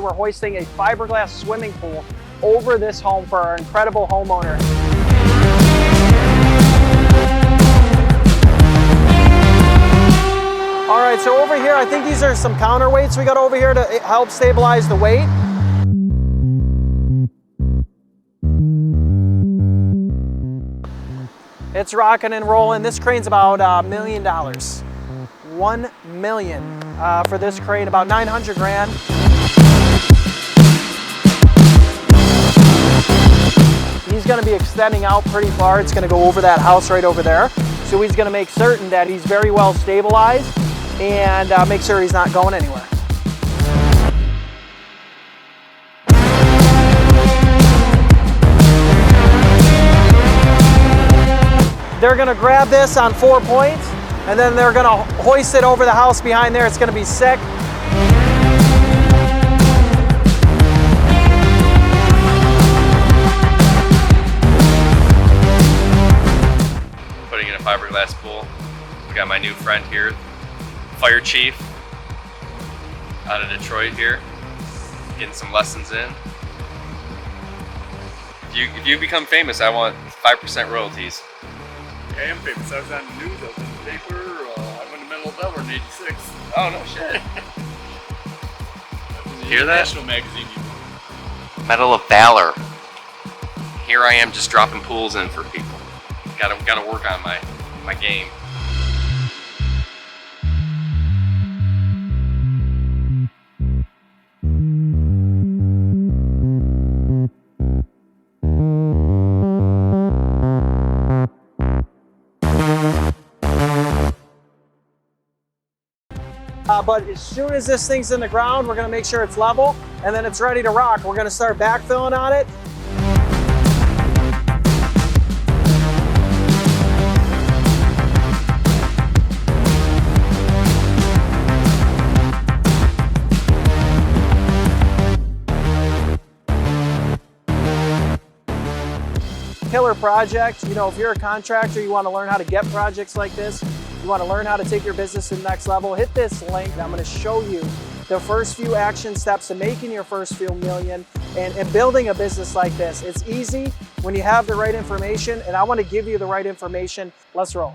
we're hoisting a fiberglass swimming pool over this home for our incredible homeowner. All right, so over here, I think these are some counterweights we got over here to help stabilize the weight. It's rocking and rolling. This crane's about $1 million. $1 million for this crane, about 900 grand. He's gonna be extending out pretty far. It's gonna go over that house right over there. So he's gonna make certain that he's very well stabilized and make sure he's not going anywhere. They're gonna grab this on 4 points and then they're gonna hoist it over the house behind there. It's gonna be sick. Putting in a fiberglass pool. We got my new friend here, Fire Chief, out of Detroit here, getting some lessons in. If you become famous, I want 5% royalties. I am famous. I was on the news, I was in the paper, I won the Medal of Valor in '86. Oh, no shit. Hear that? National magazine. Medal of Valor. Here I am just dropping pools in for people. Gotta work on my game. But as soon as this thing's in the ground, we're gonna make sure it's level and then it's ready to rock. We're gonna start backfilling on it. Killer project. You know, if you're a contractor, you want to learn how to get projects like this, you want to learn how to take your business to the next level, hit this link. I'm going to show you the first few action steps to making your first few million and building a business like this. It's easy when you have the right information, and I want to give you the right information. Let's roll.